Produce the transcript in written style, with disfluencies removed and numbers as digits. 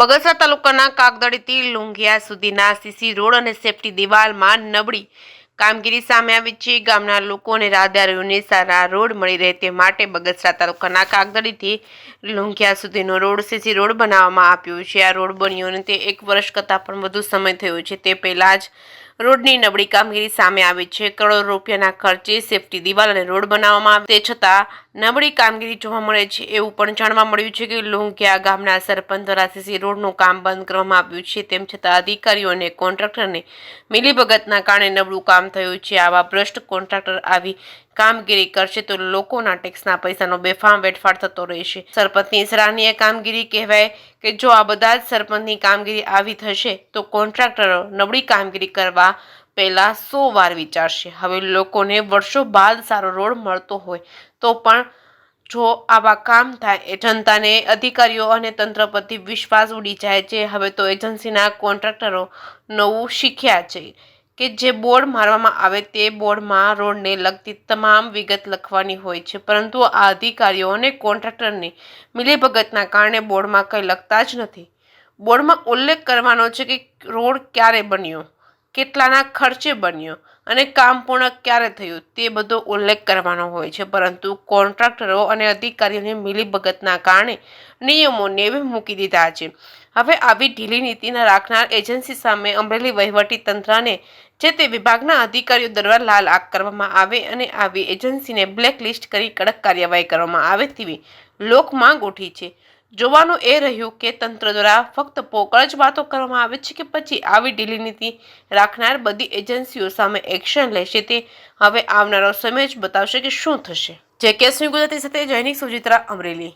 બગસરા તાલુકાના કાગદડીથી લુંઘિયા સુધીના CC road અને સેફટી દિવાલમાં નબળી કામગીરી સામે આવી છે. ગામના લોકો અને રાહદારીઓને સારા રોડ મળી રહે તે માટે બગસરા તાલુકાના કાગદડીથી લુંઘિયા સુધીનો રોડ સીસી રોડ બનાવવામાં આવ્યો છે. આ રોડ બન્યો અને તે 1 વર્ષ કરતાં પણ વધુ સમય થયો છે. તે પહેલા જ રોડની નબળી કામગીરી સામે આવી છે. કરોડો રૂપિયાના ખર્ચે સેફટી દિવાલ અને રોડ બનાવવામાં આવે તે છતાં નબળી કામગીરી જોવા મળે છે. એવું પણ જાણવા મળ્યું છે કે લુંઘિયા ગામના સરપંચ દ્વારા સીસી રોડનું કામ બંધ કરવામાં આવ્યું છે. તેમ છતાં અધિકારીઓ અને કોન્ટ્રાક્ટરને મિલીભગતના કારણે નબળું કામ થયું છે. આવા ભ્રષ્ટ કોન્ટ્રાક્ટર આવી કામગીરી કરશે તો લોકોના ટેક્સના પૈસાનો બેફામ વેડફાટ થતો રહેશે. સરપંચની સરાહનીય કામગીરી કહેવાય કે જો આ બધા જ સરપંચની કામગીરી આવી થશે તો કોન્ટ્રાક્ટરો નબળી કામગીરી કરવા પહેલા 100 વાર વિચારશે. હવે લોકોને વર્ષો બાદ સારો રોડ મળતો હોય તો પણ જો આવા કામ થાય એ જનતાને અધિકારીઓ અને તંત્ર પરથી વિશ્વાસ ઉડી જાય છે. હવે તો એજન્સીના કોન્ટ્રાક્ટરો નવું શીખ્યા છે કે જે બોર્ડ મારવામાં આવે તે બોર્ડમાં રોડને લગતી તમામ વિગત લખવાની હોય છે, પરંતુ આ અધિકારીઓ અને કોન્ટ્રાક્ટરની મિલીભગતના કારણે બોર્ડમાં કંઈ લખતા જ નથી. બોર્ડમાં ઉલ્લેખ કરવાનો છે કે રોડ ક્યારે બન્યો, કેટલાના ખર્ચે બન્યો અને કામ પૂર્ણ ક્યારે થયું તે બધો ઉલ્લેખ કરવાનો હોય છે, પરંતુ કોન્ટ્રાક્ટરો અને અધિકારીઓની મિલીભગતના કારણે નિયમો નેવે મૂકી દીધા છે. હવે આવી ઢીલી નીતિ રાખનાર એજન્સી સામે અમરેલી વહીવટી તંત્રને જે તે વિભાગના અધિકારીઓ દ્વારા લાલ આંખ કરવામાં આવે અને આવી એજન્સીને બ્લેકલિસ્ટ કરી કડક કાર્યવાહી કરવામાં આવે તેવી લોક માંગ ઉઠી છે. જોવાનું એ રહ્યું કે તંત્ર દ્વારા ફક્ત પોકળ જ વાતો કરવામાં આવે છે કે પછી આવી ઢીલી નીતિ રાખનાર બધી એજન્સીઓ સામે એક્શન લેશે. તે હવે આવનારો સમય જ બતાવશે કે શું થશે. જે કે ગુજરાતી સાથે જૈનિક સુજિત્રા, અમરેલી.